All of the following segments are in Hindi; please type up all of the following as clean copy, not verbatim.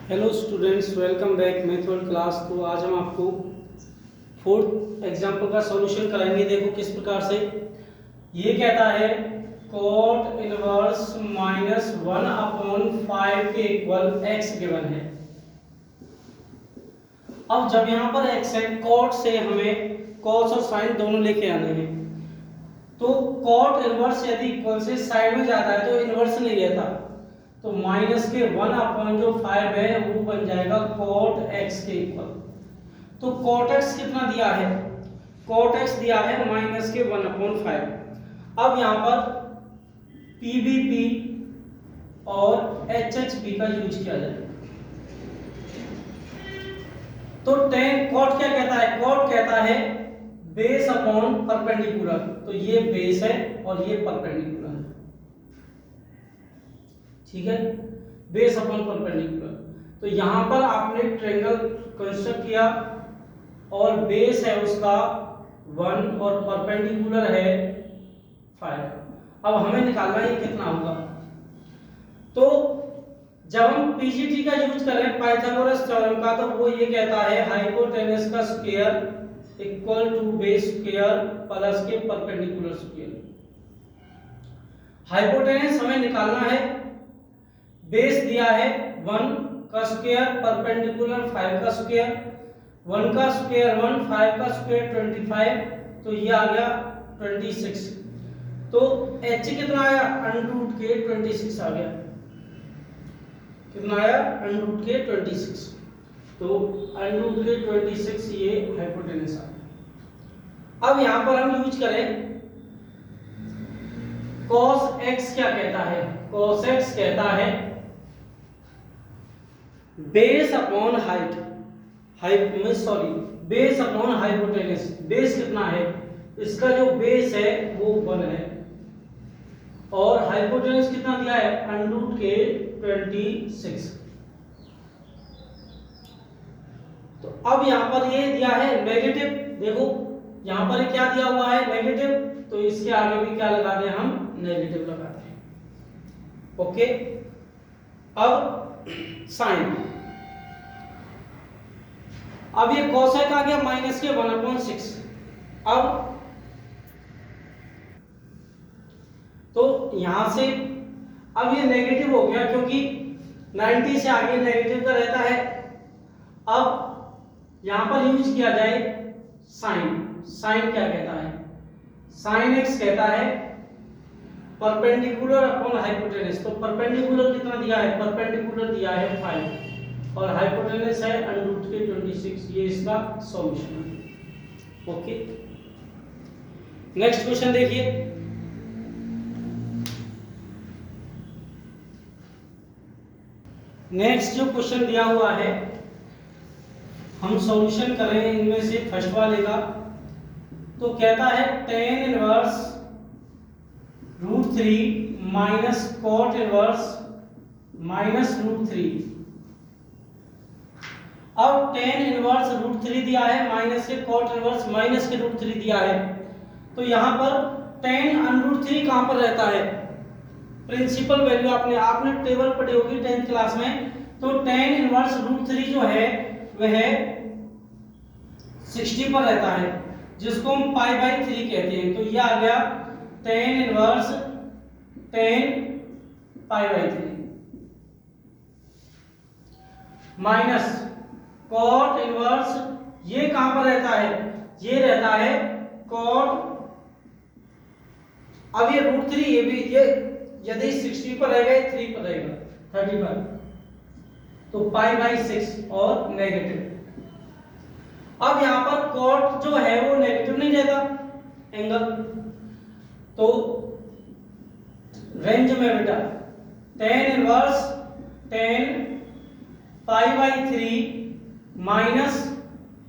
Hello students, welcome back method class. तो आज हम आपको फोर्थ एग्जाम्पल का सॉल्यूशन कराएंगे। देखो किस प्रकार से ये कहता है cot इनवर्स -1/5 के इक्वल x गिवन है। अब जब यहाँ पर x है, cot से हमें cos और sin दोनों लेके आने हैं। तो cot इनवर्स यदि इक्वल से साइड में जाता है तो इनवर्स नहीं रहता, तो माइनस के 1/5 है वो बन जाएगा cot x के इक्वल। तो cot x कितना दिया है? cot x दिया है माइनस के 1/5। अब यहाँ पर PBP और HHP का यूज किया जाएगा। तो tan cot क्या कहता है? cot कहता है बेस अपॉन परपेंडिकुलर। तो ये बेस है और ये परपेंडिकुलर है, ठीक है, बेस अपॉन परपेंडिकुलर। तो यहां पर आपने ट्रायंगल कंस्ट्रक्ट किया और बेस है उसका 1 और परपेंडिकुलर है 5। अब हमें निकालना है ये कितना होगा। तो जब हम पीजीटी का यूज करें पाइथागोरस थ्योरम का, तो वो ये कहता है हाइपोटेनस का square equal to base square plus के परपेंडिकुलर स्क्वायर। हाइपोटेनस हमें निकालना है, बेस दिया है 1 का स्क्वायर, परपेंडिकुलर 5 का स्क्वायर, 1 का स्क्वायर 1, 5 का स्क्वायर 25, तो ये आ गया 26। तो h कितना आया? अंडर के 26 आ गया। कितना आया? अंडर के 26। तो अंडर के 26 ये हाइपोटेनस आ गया। अब यहां पर हम यूज करें cos x क्या कहता है? cos x कहता है base upon base upon hypotenuse. Base कितना है? इसका जो बेस है वो 1 है और हाइपोटेनस कितना दिया है? अंडर के 26। तो अब यहां पर ये दिया है नेगेटिव। देखो यहां पर क्या दिया हुआ है? नेगेटिव, तो इसके आगे भी क्या लगा दें हम? नेगेटिव लगा दें। ओके, अब साइन। अब ये कोसेक आ गया माइनस के 1/6। अब तो यहां से अब ये नेगेटिव हो गया क्योंकि 90 से आगे नेगेटिव का रहता है। अब यहां पर यूज किया जाए साइन। साइन क्या कहता है? साइन x कहता है परपेंडिकुलर अपॉन हाइपोटेनस। तो परपेंडिकुलर कितना दिया है? परपेंडिकुलर दिया है 5 और हाइपोटेनस है अंडर के 26। ये इसका सॉल्यूशन है। ओके, नेक्स्ट क्वेश्चन देखिए। नेक्स्ट जो क्वेश्चन दिया हुआ है हम सॉल्यूशन करें इनमें से फर्स्ट वाले का। तो कहता है tan inverse √3 minus cot inverse -√3। अब tan इनवर्स √3 दिया है माइनस के cot इनवर्स माइनस के √3 दिया है। तो यहां पर tan √3 कहां पर रहता है? प्रिंसिपल वैल्यू आपने टेबल पढ़ी होगी 10th क्लास में। तो tan इनवर्स √3 जो है वह 60 पर रहता है, जिसको हम π/3 कहते हैं। तो ये आ गया tan inverse 10 π/3 minus cot inverse, ये कहां पर रहता है? ये रहता है cot। अब ये √3, ये भी ये यदि 60 पर रहेगा, 3 पर रहेगा 30 पर, तो π/6 और नेगेटिव। अब यहां पर cot जो है वो नेगेटिव नहीं रहता एंगल, तो रेंज में बेटा tan inverse 10 π/3 minus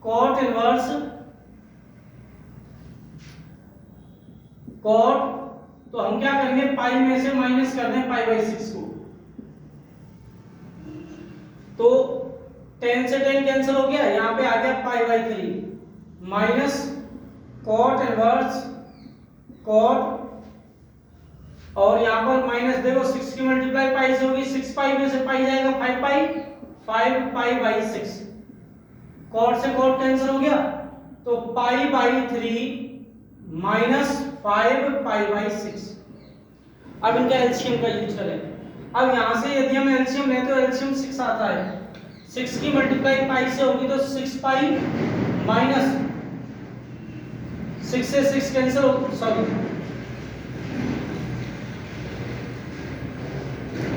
cot inverse cot, तो हम क्या करेंगे? पाई में से माइनस कर दें π/6 को, तो 10 से 10 कैंसिल हो गया, यहां पे आ गया π/3 माइनस cot इनवर्स cot, और यहां पर माइनस देखो 6 की मल्टीप्लाई पाई से होगी, 6 पाई में से पाई जाएगा 5 पाई, 5π/6। कॉट से कॉट कैंसिल हो गया, तो π/3 माइनस 5π/6। अब इनका एलसीएम का यूज करें। अब यहां से यदि हम एलसीएम लें तो एलसीएम 6 आता है। 6 की मल्टीप्लाई पाई से होगी तो 6π माइनस 6 से 6 कैंसिल हो, सॉरी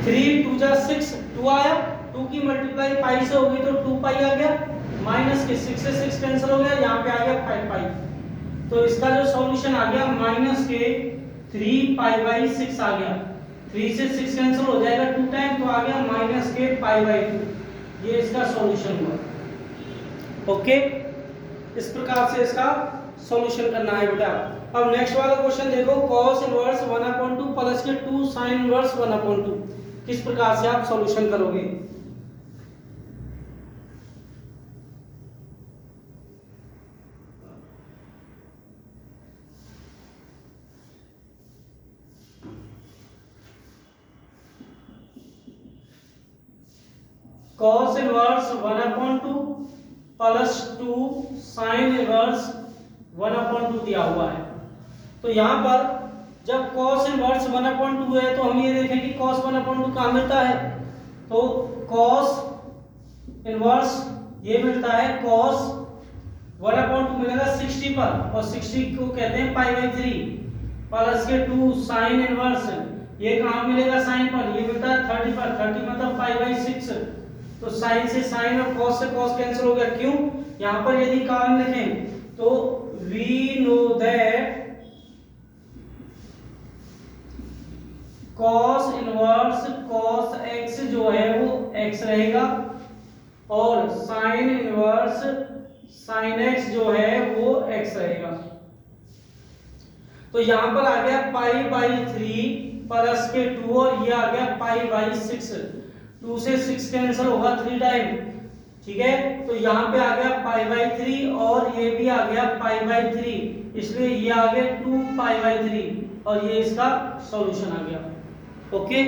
3 2 जा 6, 2 आया, 2 की मल्टीप्लाई पाई से होगी तो 2π आ गया, माइनस के 6 से 6 कैंसिल हो गया, यहाँ पे आ गया 5π। तो इसका जो सॉल्यूशन आ गया माइनस के 3π/6 आ गया। 3 से 6 कैंसिल हो जाएगा 2 टाइम, तो आ गया माइनस के π/2। ये इसका सॉल्यूशन हुआ। ओके, इस प्रकार से इसका सॉल्यूशन करना है बेटा। अब नेक्स्ट वाला क्वेश्चन देखो, cos इनवर्स 1/2 प्लस के 2 sin इनवर्स 1/2, किस प्रकार से आप सॉल्यूशन करोगे। cos inverse 1/2 plus 2 sin inverse 1/2 दिया हुआ है। तो यहाँ पर जब cos इनवर्स 1/2 है तो हम ये देखें कि cos 1/2 कहाँ मिलता है, तो cos इनवर्स ये मिलता है cos 1/2 मिलेगा 60 पर, और 60 को कहते हैं π/3 प्लस के 2 sin इनवर्स, ये कहाँ मिलेगा sin पर, ये मिलता है 30 पर, 30 मतलब π/6। तो sin से sin और cos से cos कैंसिल हो गया। क्यों, यहाँ पर यदि कारण लिखें तो we know that cos inverse cos x जो है वो x रहेगा, और sin इनवर्स sin x जो है वो x रहेगा। तो यहां पर आ गया π/3 प्लस के 2, और ये आ गया π/6। 2 से 6 कैंसिल होगा 3 टाइम, ठीक है। तो यहाँ पे आ गया π/3 और ये भी आ गया π/3, इसलिए ये आ गया 2π/3, और ये इसका सॉल्यूशन आ गया। ओके,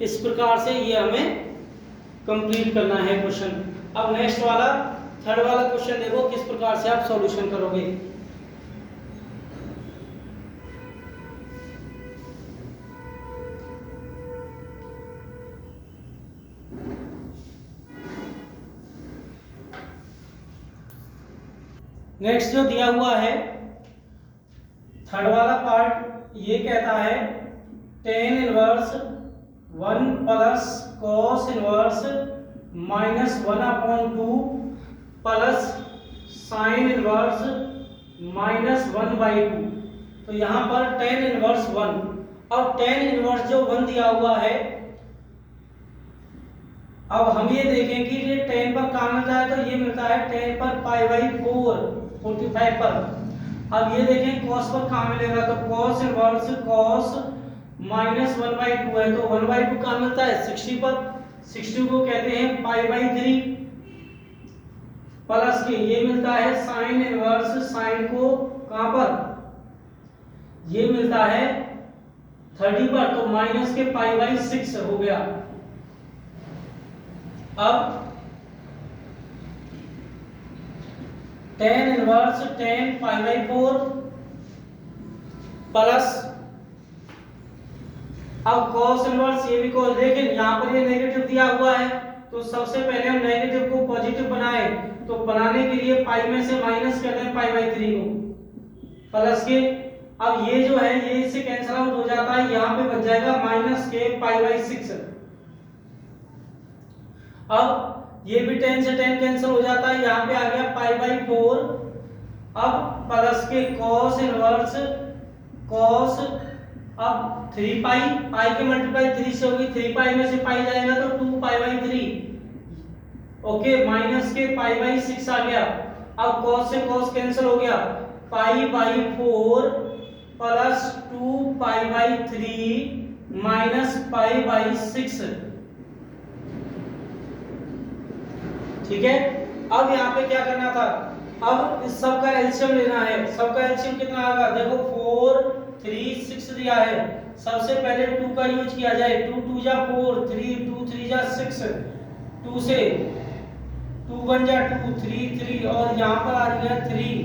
इस प्रकार से ये हमें कंप्लीट करना है क्वेश्चन। अब नेक्स्ट वाला थर्ड वाला क्वेश्चन देखो, किस प्रकार से आप सॉल्यूशन करोगे। नेक्स्ट जो दिया हुआ है थर्ड वाला पार्ट, ये कहता है tan inverse 1 plus cos inverse -1/2 plus sin inverse -1/2। तो यहाँ पर tan इनवर्स 1, और tan इनवर्स जो 1 दिया हुआ है, अब हम ये देखें कि ये tan पर कहाँ मिलता है, तो ये मिलता है tan पर π/4 45 पर। अब ये देखें cos पर कहाँ मिलेगा, तो cos इनवर्स cos -1/2 है, तो 1/2 कहाँ मिलता है 60 पर, 60 को कहते हैं π/3 प्लस के ये मिलता है sin इनवर्स sin को कहाँ पर, ये मिलता है 30 पर, तो माइनस के π/6 हो गया। अब tan इनवर्स tan π/4 प्लस, अब cos इनवर्स ये भी cos, लेकिन यहाँ पर ये नेगेटिव दिया हुआ है, तो सबसे पहले हम नेगेटिव को पॉजिटिव बनाए, तो बनाने के लिए पाई में से माइनस कर दें π/3 को, प्लस के अब ये जो है ये इससे कैंसिल आउट हो जाता है, यहाँ पे बच जाएगा माइनस के π/6। अब ये भी 10 से 10 कैंसिल हो जाता है, यहाँ पे आ गया π/4। अब प्लस के cos इनवर्स cos, अब 3 पाई, पाई की मल्टीप्लाई 3 से होगी, 3 पाई में से पाई जाएगा तो 2π/3, ओके, माइनस के π/6 आ गया। अब cos से cos कैंसिल हो गया, π/4 प्लस 2π/3 माइनस π/6, ठीक है। अब यहाँ पे क्या करना था, अब इस सब का एलसीएम लेना है। सब का एलसीएम कितना आएगा, देखो 4 3 6 दिया है, सबसे पहले 2 का यूज किया जाए, 2 2 जा 4, 3 2 3 जा 6, 2 से 1 जा 2, 3 3 और यहाँ पर आ गया 3,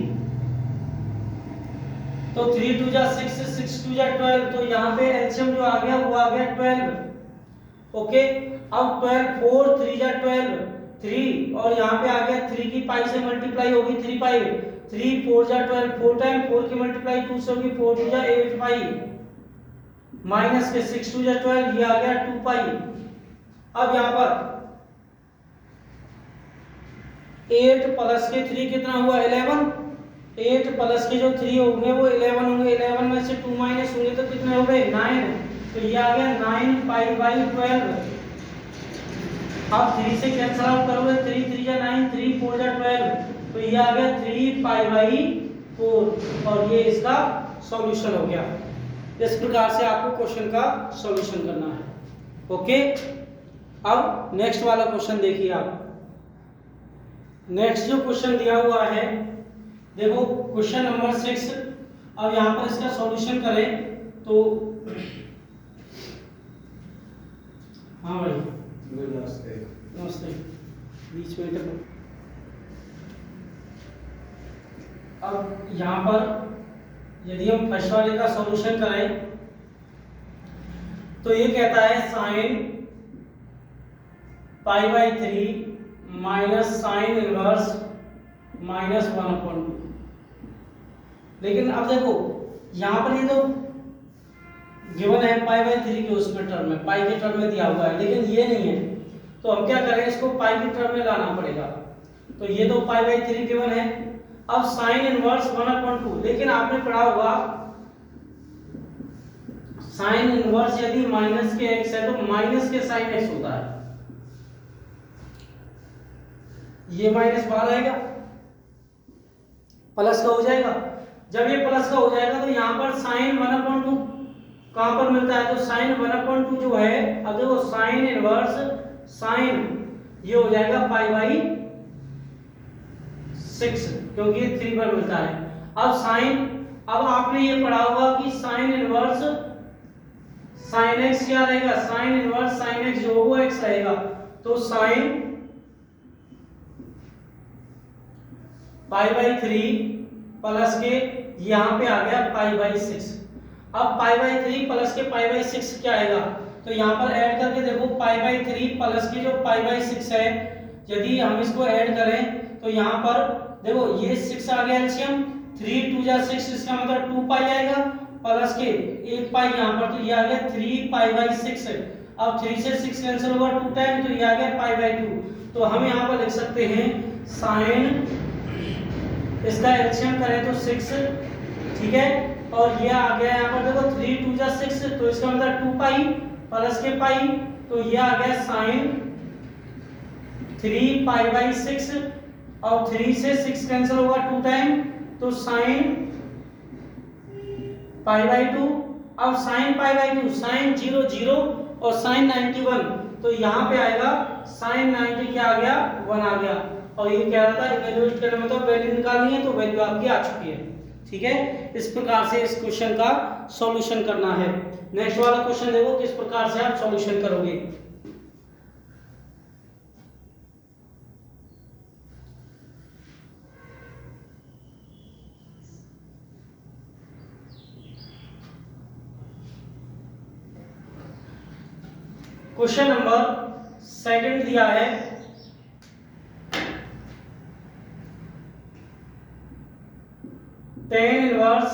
तो 3 2 जा 6, 6 2 जा 12, तो यहाँ पे एलसीएम जो आ गया वो आ गया 12। ओके, अब 12 4 3 जा 12, 3 और यहाँ पे आ गया 3 की पाई से मल्टीप्लाई होगी 3 पाई, 3 4 जा 12, 4 टाइम 4 की मल्टीप्लाई 2 से होगी, 4 2 जा 8 पाई, माइनस के 6 2 जा 12, ये आ गया 2 पाई। अब यहाँ पर 8 प्लस के 3 कितना हुआ 11, 8 प्लस के जो 3 होंगे वो 11 होंगे, 11 में से 2 माइनस होंगे तो कितने हो गए 9, तो ये आ गया 9 पाई बाई 12। अब 3 से कैंसिल आउट करोगे, 3 3 जा 9, 3 4 जा 12, तो ये आ गया 3 पाई बाई 4 और ये इसका सॉल्यूशन हो गया। इस प्रकार से आपको क्वेश्चन का सॉल्यूशन करना है। ओके, अब नेक्स्ट वाला क्वेश्चन देखिए आप। नेक्स्ट जो क्वेश्चन दिया हुआ है देखो, क्वेश्चन नंबर 6। अब यहाँ पर इसका सॉल्यूशन करें तो हाँ भाई नमस्ते। नमस्ते, बीच में तो अब यहाँ पर यदि हम फर्स्ट वाले का सॉल्यूशन करें तो ये कहता है sine pi by 3 minus sine inverse minus 1/2। लेकिन अब देखो यहाँ पर ये तो गिवन है पाई बाई 3 के उसमें टर्म में, पाई के टर्म में दिया हुआ है, लेकिन ये नहीं है, तो हम क्या करें, इसको पाई के टर्म में लाना पड़ेगा। तो ये तो पाई बाई 3 गिवन है। अब साइन इनवर्स 1/2, लेकिन आपने पढ़ा होगा साइन इनवर्स यदि माइनस के x है तो माइनस के साइन x होता है, ये माइनस बाहर आएगा, प्लस का हो जाएगा। जब ये प्लस का हो जाएगा तो यहाँ पर साइन 1/2 कहां पर मिलता है, तो साइन 1/2 जो है, अब देखो साइन इनवर्स साइन ये हो जाएगा पाई बाई 6 क्योंकि ये 3 पर मिलता है। अब साइन, अब आपने ये पढ़ा होगा कि साइन इनवर्स साइन x क्या रहेगा, साइन इनवर्स साइन x जो वो x रहेगा, तो साइन पाई बाई 3 प्लस के यहाँ पे आ गया पाई बाई 6। अब पाई बाई 3 प्लस के पाई बाई 6 क्या आएगा, तो यहाँ पर ऐड करके देखो पाई बाई 3 प्लस के जो पाई बाई 6 है, यदि हम इसको ऐड करें तो यहाँ पर देखो ये 6 आ गया एलसीएम, 3 2 जा 6, इसका मतलब 2 पाई आएगा, प्लस के 1 पाई यहाँ पर, तो ये आ गया 3 पाई बाई 6। अब 3 से 6 कैंसिल होगा 2 टाइम, तो ये आ गया पाई बाई 2। तो हम यहाँ पर लिख सकते हैं साइन, इसका एलसीएम करें तो 6, ठीक है, और ये आ गया यहाँ पर देखो 3 2 जा 6, तो इसका मतलब 2 पाई प्लस के पाई, तो ये आ गया साइन 3 पाई बाई 6 और 3 से 6 कैंसिल होगा 2 टाइम, तो साइन पाई बाई 2। अब साइन पाई बाई 2 साइन 0 0 और साइन 91, तो यहाँ पे आएगा साइन 90 क्या आ गया 1 आ गया। और ये कह रहा था इवैल्यूएट करने में तो वैल्यू निकालनी है, तो वैल्यू आपकी आ चुकी है। ठीक है, इस प्रकार से इस क्वेश्चन का सॉल्यूशन करना है। नेक्स्ट वाला क्वेश्चन देखो किस प्रकार से आप सॉल्यूशन करोगे। क्वेश्चन नंबर 2 दिया है, tan inverse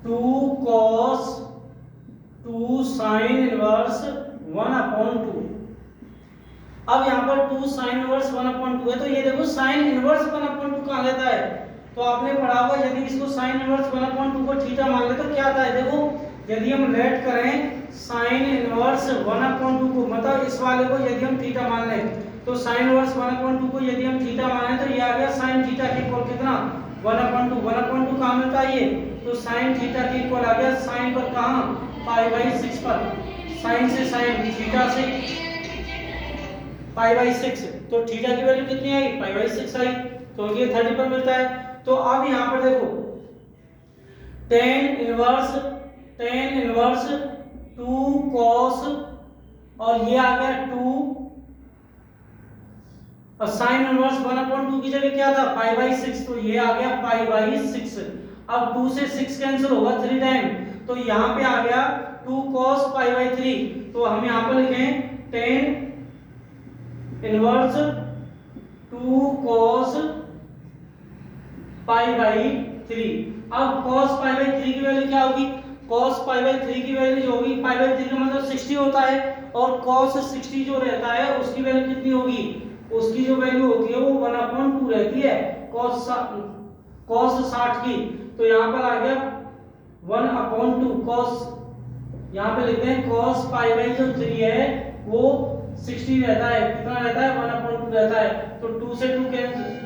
two cos 2 sin inverse 1/2। अब यहाँ पर 2 sin इनवर्स 1/2 है, तो ये देखो sin इनवर्स 1/2 कहाँ रहता है, तो आपने पढ़ा होगा यदि इसको sin इनवर्स 1/2 को थीटा मान ले तो क्या आता है। देखो यदि हम लेट करें sin इनवर्स 1/2 को, मतलब इस वाले को यदि हम थीटा मान लें, तो sin इनवर्स 1/2 को यदि हम थीटा माने तो ये आ गया sin थीटा के इक्वल कितना 1/2। 1/2 कहाँ मिलता है ये, तो sin थीटा के इक्वल आ गया sin पर कहाँ पाई बाई 6 पर, sin से sin थीटा से पाई बाई 6, तो थीटा की वैल्यू कितनी आई पाई बाई 6 आई, तो ये 30 पर मिलता है। तो अब यहाँ पर देखो tan इनवर्स 2 cos और ये आ गया 2, और साइन इनवर्स 1/2 की जगह क्या था π/6, तो ये आ गया π/6। अब 2 से 6 कैंसिल होगा 3 टाइम, तो यहाँ पे आ गया 2 cos π/3, तो हम यहाँ पर लिखें tan इनवर्स 2 cos π/3। अब cos π/3 की वैल्यू क्या होगी, cos π/3 की वैल्यू जो होगी, π/3 का मतलब 60 होता है, और cos 60 जो रहता है उसकी वैल्यू कितनी होगी, उसकी जो वैल्यू होती है वो 1/2 रहती है cos 60 की। तो यहाँ पर आ गया 1/2 cos, यहाँ पे लिखते हैं cos π/3 है वो 60 रहता है, कितना रहता है 1/2 रहता है, तो 2 से 2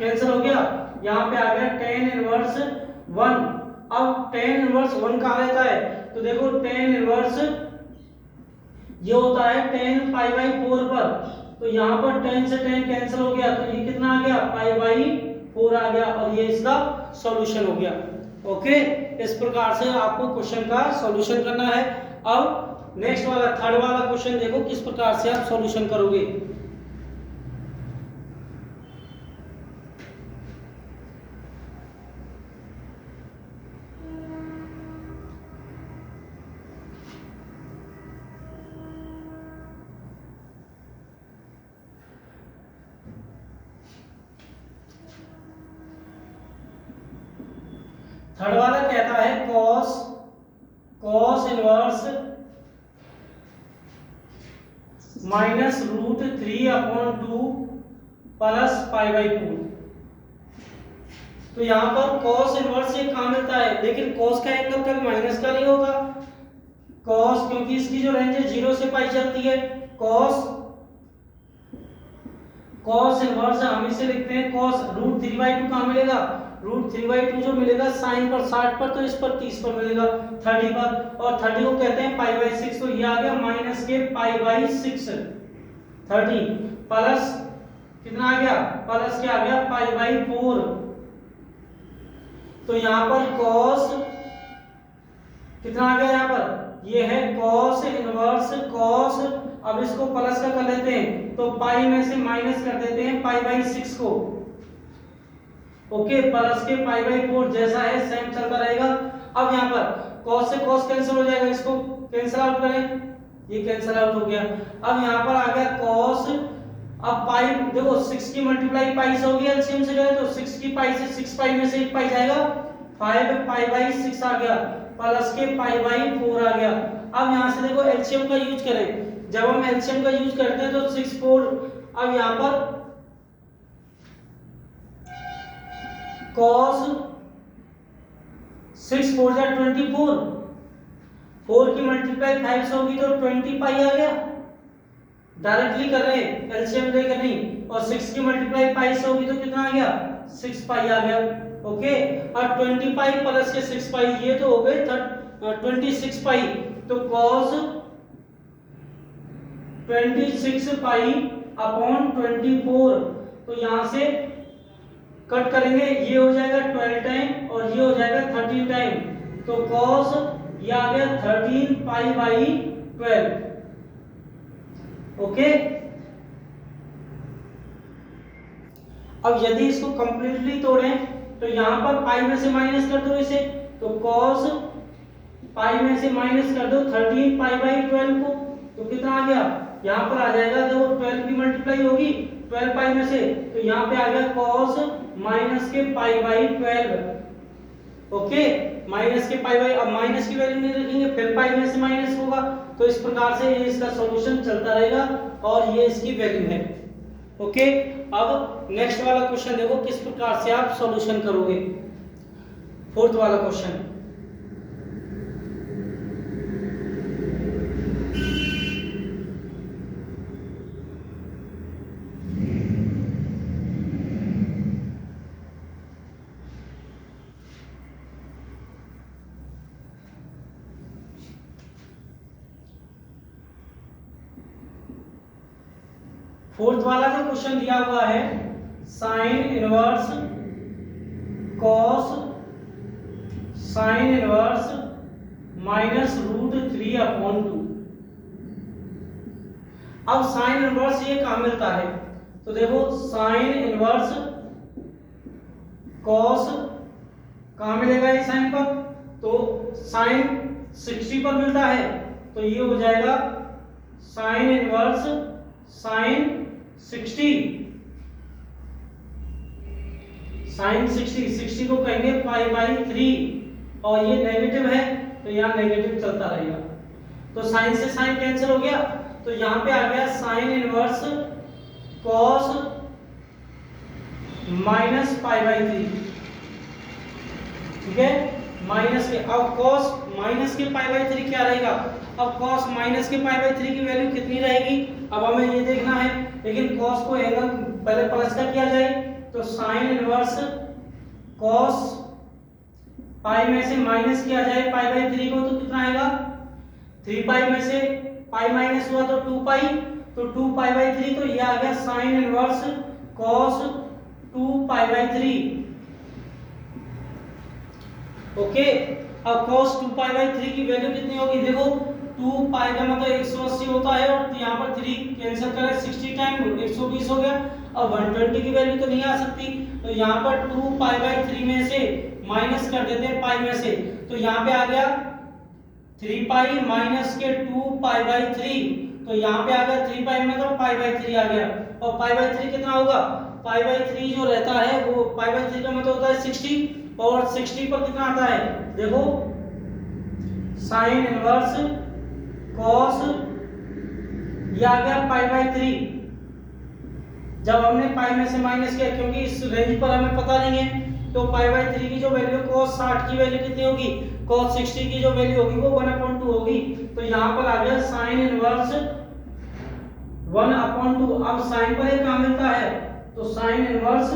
कैंसिल हो गया, यहाँ पे आ गया tan इनवर्स 1। अब tan इनवर्स 1 कहाँ रहता है, तो देखो tan इनवर्स ये होता है tan π/4 पर, तो यहाँ पर tan से tan कैंसिल हो गया, तो ये कितना आ गया π/4 आ गया, और ये इसका सॉल्यूशन हो गया। ओके, इस प्रकार से आपको क्वेश्चन का सॉल्यूशन करना है। अब नेक्स्ट वाला थर्ड वाला क्वेश्चन देखो किस प्रकार से आप सॉल्यूशन करोगे। थर्ड वाला कहता है cos इनवर्स -√3/2 प्लस π/4। तो यहाँ पर cos इनवर्स ये कहाँ मिलता है, लेकिन cos का एंगल कभी माइनस का नहीं होगा, cos क्योंकि इसकी जो रेंज है 0 से पाई चलती है, cos इनवर्स हम इसे लिखते हैं cos √3/2 कहाँ मिलेगा, √3/2 जो मिलेगा साइन पर 60 पर, तो इस पर 30 पर मिलेगा 30 पर, और 30 को कहते हैं π/6, तो ये आ गया माइनस के π/6 30 प्लस कितना आ गया, प्लस क्या आ गया π/4। तो यहाँ पर cos कितना आ गया, यहाँ पर ये है cos इनवर्स cos, अब इसको प्लस का कर लेते हैं, तो पाई में से माइनस कर देते हैं π/6 को। ओके, प्लस के π/4 जैसा है सेम चलता रहेगा। अब यहाँ पर cos से cos कैंसिल हो जाएगा, इसको कैंसिल आउट करें, ये कैंसिल आउट हो गया। अब यहाँ पर आ गया cos, अब पाई देखो 6 की मल्टीप्लाई पाई से होगी, एलसीएम से गए तो 6 की पाई से 6 पाई में से 1 पाई जाएगा, 5 π/6 आ गया, प्लस के π/4 आ गया। अब यहाँ से देखो एलसीएम का यूज करें, जब हम एलसीएम का यूज करते हैं तो 6 4, अब यहाँ पर cos 6 4 जा 24, 4 की मल्टीप्लाई 5 से होगी तो 20 पाई आ गया, डायरेक्टली कर रहे हैं एलसीएम लेकर नहीं, और 6 की मल्टीप्लाई पाई से होगी तो कितना आ गया 6 पाई आ गया। ओके, और 20 पाई प्लस के 6 पाई ये तो हो गए 26 पाई, तो cos 26 पाई अपॉन 24, तो यहां से कट करेंगे, ये हो जाएगा 12 टाइम और ये हो जाएगा 13 टाइम, तो cos ये आ गया 13 π/12। ओके, अब यदि इसको कंप्लीटली तोड़ें तो यहां पर पाई में से माइनस कर दो इसे, तो cos पाई में से माइनस कर दो 13 π/12 को, तो कितना आ गया, यहां पर आ जाएगा, देखो 12 की मल्टीप्लाई होगी 12 पाई में से, तो यहां पे आ गया cos माइनस के π/12। ओके, माइनस के पाई, अब माइनस की वैल्यू नहीं रखेंगे फिर पाई में से माइनस होगा, तो इस प्रकार से ये इसका सॉल्यूशन चलता रहेगा और ये इसकी वैल्यू है। ओके, अब नेक्स्ट वाला क्वेश्चन देखो किस प्रकार से आप सॉल्यूशन करोगे। फोर्थ वाला क्वेश्चन, फोर्थ वाला जो क्वेश्चन दिया हुआ है sign inverse cos sine inverse -√3/2। अब साइन इनवर्स ये कहाँ मिलता है, तो देखो साइन इनवर्स कॉस कहाँ मिलेगा ये साइन पर, तो साइन 60 पर मिलता है, तो ये हो जाएगा साइन इनवर्स साइन 60, साइन 60 को कहेंगे पाई बाई 3, और ये नेगेटिव है तो यहाँ नेगेटिव चलता रहेगा, तो साइन से साइन कैंसिल हो गया, तो यहाँ पे आ गया sign inverse cos minus pi by 3, ठीक है, माइनस के, अब कॉस माइनस के पाई बाई 3 क्या रहेगा, अब कॉस माइनस के पाई बाई 3 की वैल्यू कितनी रहेगी, अब हमें ये देखना है, लेकिन कॉस को एंगल पहले प्लस का किया जाए, तो साइन इनवर्स कॉस पाई में से माइनस किया जाए पाई बाई 3 को, तो कितना आएगा, 3 पाई में से पाई माइनस हुआ तो 2 पाई, तो 2 पाई बाई 3, तो ये आ गया sign inverse cos 2 pi by 3, okay. अब cos 2 पाई बाई 3 की वैल्यू कितनी होगी, देखो 2 पाई का मतलब 180 होता है, और यहाँ पर 3 कैंसिल करें 60 टाइम 120 हो गया, अब 120 की वैल्यू तो नहीं आ सकती, तो यहाँ पर 2 पाई बाई 3 में से माइनस कर देते हैं पाई में से, तो यहाँ पे आ गया 3 पाई माइनस के 2 पाई बाई 3, तो यहाँ पे आ गया 3 पाई में तो पाई बाई 3 आ गया, और पाई बाई 3 कितना होगा, पाई बाई 3 जो रहता है वो पाई बाई 3 का मतलब होता है 60, और 60 पर कितना आता है, देखो साइन इनवर्स कॉस ये आ गया पाई बाई 3, जब हमने पाई में से माइनस किया, क्योंकि इस रेंज पर हमें पता नहीं है, तो पाई बाई 3 की जो वैल्यू cos 60 की वैल्यू कितनी होगी, cos 60 की जो वैल्यू होगी वो 1/2 होगी, तो यहाँ पर आ गया साइन इनवर्स 1/2, अब साइन पर ये कहाँ मिलता है, तो sine inverse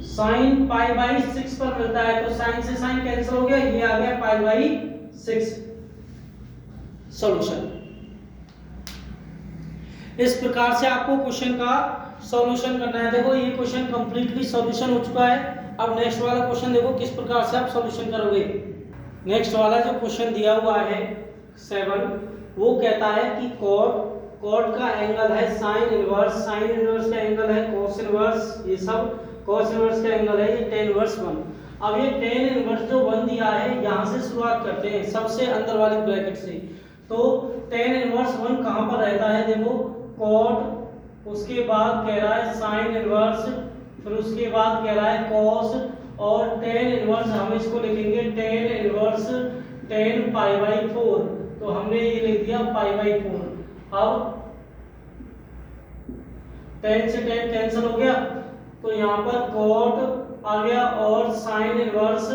sine pi by 6 पर मिलता है, तो साइन से साइन कैंसिल हो गया, ये आ गया पाई बाई 6, सॉल्यूशन। इस प्रकार से आपको क्वेश्चन का सॉल्यूशन करना है। देखो ये क्वेश्चन कंप्लीटली सॉल्यूशन हो चुका है। अब नेक्स्ट वाला क्वेश्चन देखो किस प्रकार से आप सॉल्यूशन करोगे। नेक्स्ट वाला जो क्वेश्चन दिया हुआ है 7, वो कहता है कि कॉट का एंगल है साइन इनवर्स का एंगल है कॉस इनवर्स, ये सब कॉस इनवर्स का एंगल है ये tan इनवर्स 1। अब ये tan इनवर्स जो 1 दिया है, यहाँ से शुरुआत करते हैं सबसे अंदर वाली ब्रैकेट से। तो tan इनवर्स 1 कहाँ पर रहता है, देखो कॉट, उसके बाद कह रहा है साइन इनवर्स, फिर उसके बाद कह रहा है कॉस, और tan इनवर्स हम इसको लिखेंगे tan inverse tan pi by 4, तो हमने ये लिख दिया पाई बाई 4। अब tan से tan कैंसिल हो गया, तो यहाँ पर कॉट आ गया और साइन इनवर्स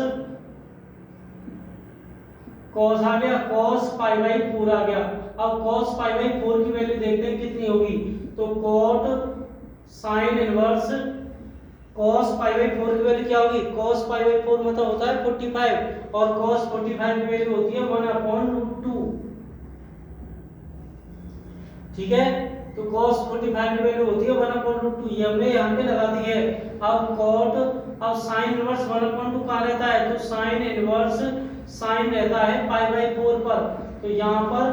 कॉस आ गया, कॉस पाई बाई 4 आ गया। अब कॉस पाई बाई 4 की वैल्यू देखते हैं कितनी होगी, तो cot sine inverse cos pi by 4 की वैल्यू क्या होगी, कॉस पाई बाई 4 मतलब होता है 45, और कॉस 45 की वैल्यू होती है 1/2, ठीक है। तो cos 45 की वैल्यू होती है 1/2, ये हमने यहाँ पे लगा दी है। अब cot, अब sin इनवर्स 1/2 कहाँ रहता है, तो sin इनवर्स sin रहता है पाई बाई 4 पर, तो यहाँ पर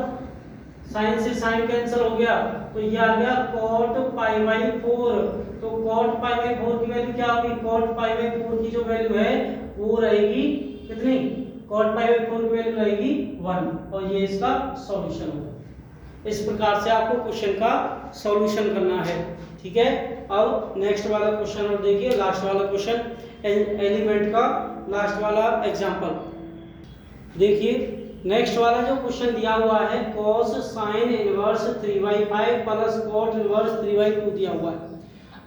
sin से sin कैंसिल हो गया, तो ये आ गया cot पाई बाई 4। तो cot पाई बाई 4 की वैल्यू क्या होगी, cot पाई बाई 4 की जो वैल्यू है वो रहेगी कितनी, cot पाई बाई 4 की वैल्यू रहेगी 1, और ये इसका सॉल्यूशन होगा। इस प्रकार से आपको क्वेश्चन का सॉल्यूशन करना है, ठीक है। अब नेक्स्ट वाला क्वेश्चन और देखिए, लास्ट वाला क्वेश्चन, एलिमेंट का लास्ट वाला एग्जांपल देखिए। नेक्स्ट वाला जो क्वेश्चन दिया हुआ है cos sin inverse 3/5 plus cot inverse 3/2 दिया हुआ है।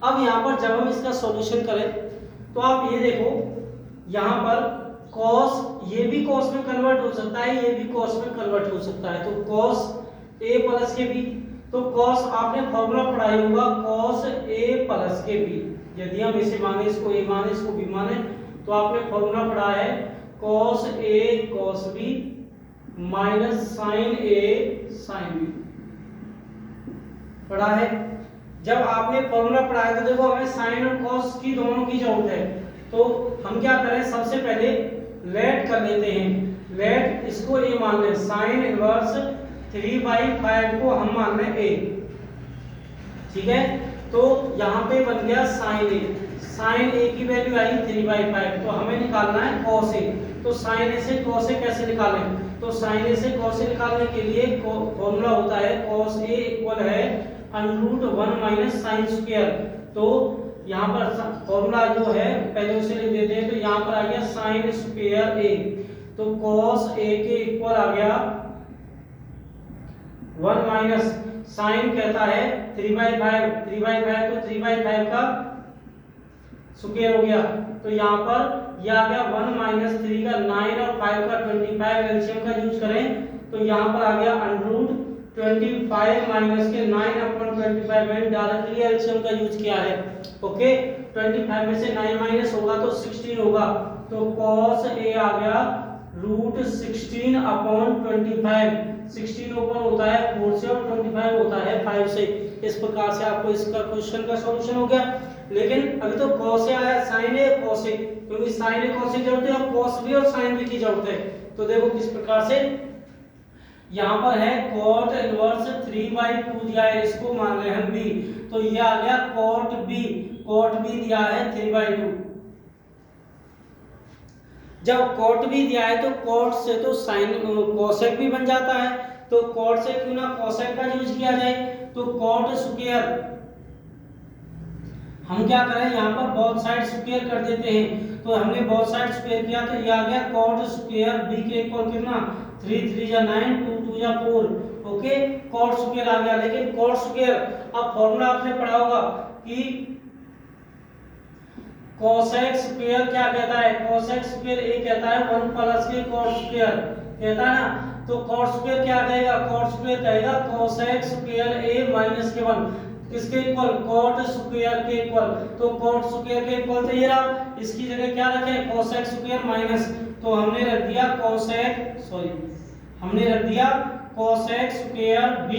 अब यहाँ पर जब हम इसका सॉल्यूशन करें तो आप ये देखो, यहाँ पर cos, ये भी cos में कन्वर्ट हो सकता है, ये भी cos में कन्वर्ट हो सकता है, तो cos a प्लस के बी, तो cos आपने फॉर्मूला पढ़ाई होगा cos a प्लस के बी, यदि हम इसे माने, इसको a माने, इसको b माने, तो आपने फॉर्मूला पढ़ा है cos a cos b minus sin a sin b, पढ़ा है। जब आपने फॉर्मूला पढ़ा है तो देखो हमें sin और cos की दोनों की जरूरत है, तो हम क्या करें, सबसे पहले लेट कर लेते हैं, लेट इसको a मान लें, sin इनवर्स 3/5 को हम मान रहे हैं a, ठीक है। तो यहाँ पे बन गया साइन ए, साइन ए की वैल्यू आई 3/5, तो हमें निकालना है कॉस ए। तो साइन ए से कॉस ए कैसे निकालें? तो साइन ए से कॉस ए निकालने के लिए फॉर्मूला होता है कॉस ए इक्वल है √1 माइनस साइन स्क्वायर। तो यहाँ पर फॉर्मूला जो है पहले उसे लिख देते हैं। तो यहाँ पर आ गया साइन स्क्वायर ए, तो कॉस ए के इक्वल आ गया 1 माइनस साइन कहता है 3/5, 3/5 तो 3/5 का स्क्वायर हो गया। तो यहाँ पर यह आ गया 1 माइनस 3 का 9 और 5 का 25, एलसीएम का यूज करें तो यहाँ पर आ गया √25 माइनस के 9/25, मैंने डायरेक्टली एलसीएम का यूज किया है। ओके, 25 में से 9 माइनस होगा तो 16 होगा, तो cos a आ गया √16/25। 16 ओपन होता है 4 से और 25 होता है 5 से। इस प्रकार से आपको इसका क्वेश्चन का सॉल्यूशन हो गया। लेकिन अभी तो cos a आया, sin a cos a, क्योंकि sin a cos a की जरूरत है और cos b और sin b की जरूरत है। तो देखो किस प्रकार से यहाँ पर है cot इनवर्स 3/2 दिया है, इसको मान रहे हैं हम b, तो ये आ गया cot b दिया है 3/2। जब cot b दिया है तो cot से तो sin cosec भी बन जाता है, तो cot से क्यों ना cosec का यूज किया जाए। तो cot स्क्वायर हम क्या करें, यहाँ पर बोथ साइड स्क्वायर कर देते हैं। तो हमने बोथ साइड स्क्वायर किया तो ये आ गया cot स्क्वायर b के इक्वल कितना 3 3 जा 9 2 2 जा 4। ओके, cot स्क्वायर आ गया। लेकिन cot स्क्वायर अब फॉर्मूला आपने पढ़ा होगा कि cosec स्क्वायर क्या कहता है, cosec स्क्वायर ए कहता है 1 प्लस के cot स्क्वायर कहता है ना। तो cot स्क्वायर क्या कहेगा, cot स्क्वायर कहेगा cosec स्क्वायर ए माइनस के 1 किसके इक्वल, cot स्क्वायर के इक्वल। तो cot स्क्वायर के इक्वल तो ये रहा, इसकी जगह क्या रखें cosec स्क्वायर माइनस, तो हमने रख दिया cosec स्क्वायर b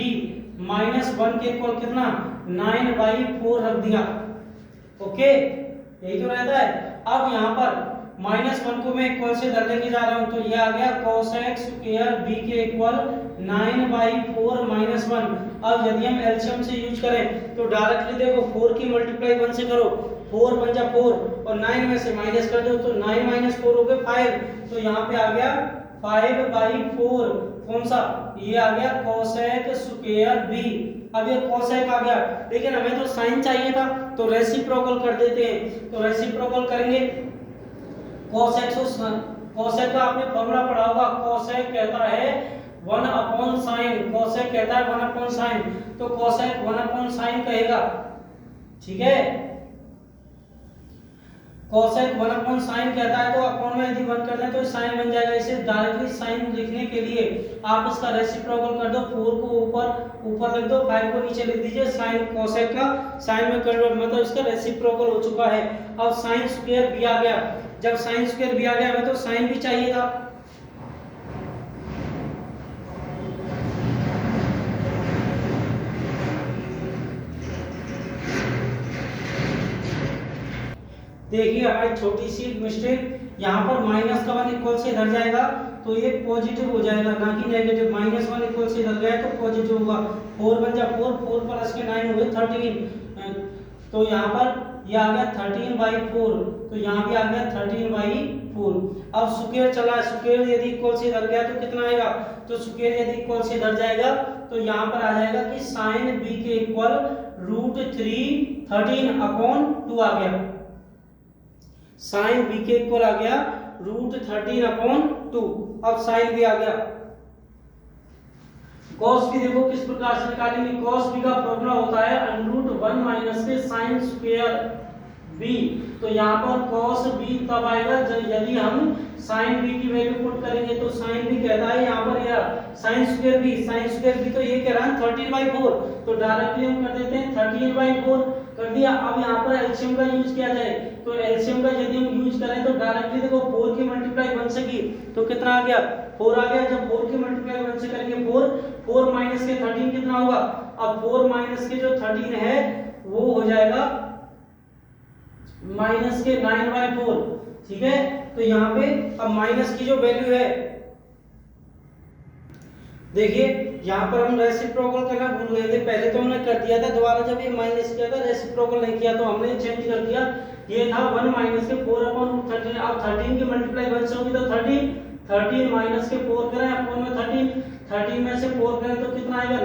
माइनस 1 के इक्वल कितना 9/4 रख दिया। ओके, यही तो रहता है। अब यहाँ पर -1 को मैं इक्वल से इधर लेके जा रहा हूँ, तो ये आ गया cosec स्क्वायर b के इक्वल 9/4 माइनस 1। अब यदि हम एलसीएम से यूज करें तो डायरेक्टली देखो 4 की मल्टीप्लाई 1 से करो, 4 बन जा 4 और 9 में से माइनस कर दो तो 9 - 4 हो गए 5। तो यहाँ पे आ गया 5/4, कौन सा, ये आ गया cosec स्क्वायर b। अब ये cosec आ गया, लेकिन हमें तो साइन चाहिए था, तो रेसिप्रोकल कर देते हैं। तो रेसिप्रोकल करेंगे cosec का आपने फॉर्मूला पढ़ा होगा, cosec कहता है 1/sin, cosec कहता है 1/sin, तो cosec 1/sin कहेगा, ठीक है। cosec 1/sin कहता है तो अपॉन में यदि 1 कर दें तो sin बन जाएगा। इसे डायरेक्टली sin लिखने के लिए आप इसका रेसिप्रोकल कर दो, 4 को ऊपर लिख दो, 5 को नीचे लिख दीजिए। sin cosec का sin में कन्वर्ट, मतलब इसका रेसिप्रोकल हो चुका है। अब sin स्क्वायर भी आ गया, जब sin स्क्वायर भी आ गया हमें तो sin भी चाहिए था। देखिए हमारी छोटी सी मिस्टेक, यहाँ पर -1 इक्वल से इधर जाएगा तो ये पॉजिटिव हो जाएगा, ना कि नेगेटिव। -1 इक्वल से इधर गया तो पॉजिटिव होगा, 4 बन जा 4, 4 प्लस के 9 हुए 13। तो यहाँ पर ये आ गया 13/4, तो यहाँ भी आ गया 13/4। अब स्क्वायर चला, स्क्वायर यदि इक्वल से इधर गया तो कितना आएगा, तो स्क्वायर यदि इक्वल से इधर जाएगा तो यहाँ पर आ जाएगा कि sin b के इक्वल √3 13/2 आ गया। sin b के इक्वल आ गया √13/2। अब sin b आ गया। cos b देखो किस प्रकार से निकालेंगे, cos b का फॉर्मूला होता है √1 माइनस के sin स्क्वायर b। तो यहाँ पर cos b तब आएगा जब यदि हम sin b की वैल्यू पुट करेंगे। तो sin b कहता है यहाँ पर यह sin स्क्वायर b तो ये कह रहा है 13/4, तो डायरेक्टली हम कर देते हैं 13/4 कर दिया। अब यहाँ पर एलसीएम का यूज किया जाए, तो एलसीएम का यदि हम यूज करें तो डायरेक्टली देखो 4 की मल्टीप्लाई 1 से की तो कितना आ गया 4 आ गया। जब 4 की मल्टीप्लाई 1 से करेंगे 4 माइनस के 13 कितना होगा। अब 4 माइनस के जो 13 है वो हो जाएगा माइनस के 9/4, ठीक है। तो यहाँ पे अब माइनस की जो वैल्यू है देखिए यहाँ पर हम रेसिप्रोकल करना भूल गए थे, पहले तो हमने कर दिया था, दोबारा जब ये माइनस किया था रेसिप्रोकल नहीं किया तो हमने चेंज कर दिया। ये था 1 माइनस के 4/13। अब 13 की मल्टीप्लाई 1 से होगी तो 13 माइनस के 4 करें अपॉन में 13 में से 4 करें तो कितना आएगा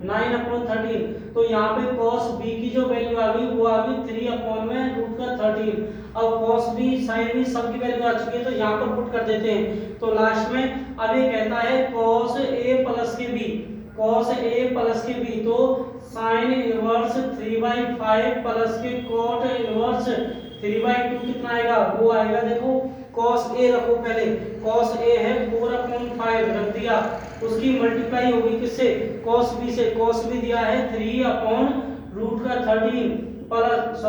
9/13। तो यहाँ पे cos b की जो वैल्यू आ गई वो आ गई 3/√13। अब cos b sin b सबकी वैल्यू आ चुकी है तो यहाँ पर पुट कर देते हैं। तो लास्ट में अब ये कहता है cos a प्लस के b तो sin इनवर्स 3/5 प्लस के cot इनवर्स 3/2 कितना आएगा, वो आएगा देखो cos a रखो पहले, cos a है 4/5 रख दिया, उसकी मल्टीप्लाई होगी किससे cos b से, cos b दिया है 3/√13 प्लस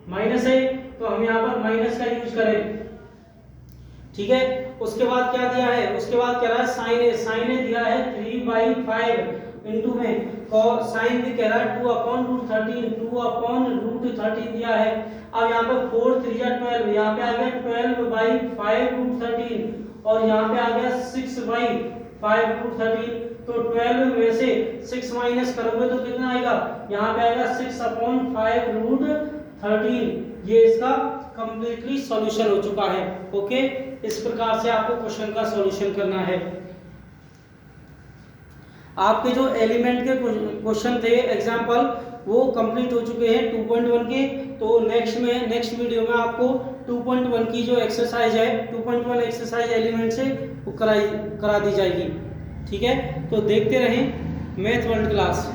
माइनस है तो हम यहाँ पर माइनस का यूज करें, ठीक है। उसके बाद क्या दिया है, उसके बाद कह रहा है sin a दिया है 3/5 इंटू में sin भी कह रहा है 2/√13 दिया है। अब यहाँ पे 4 3 12, यहाँ पे आ गया 12/5√13 और यहाँ पे आ गया 6/5√13। तो 12 में से 6 माइनस करोगे तो कितना आएगा, यहाँ पे आएगा 6/5√13। ये इसका कंप्लीटली सॉल्यूशन हो चुका है। ओके, इस प्रकार से आपको क्वेश्चन का सॉल्यूशन करना है। आपके जो एलिमेंट के क्वेश्चन थे एग्जांपल वो कंप्लीट हो चुके हैं 2.1 के। तो नेक्स्ट वीडियो में आपको 2.1 की जो एक्सरसाइज है 2.1 एक्सरसाइज एलिमेंट से वो करा दी जाएगी, ठीक है। तो देखते रहें मैथ वर्ल्ड क्लास।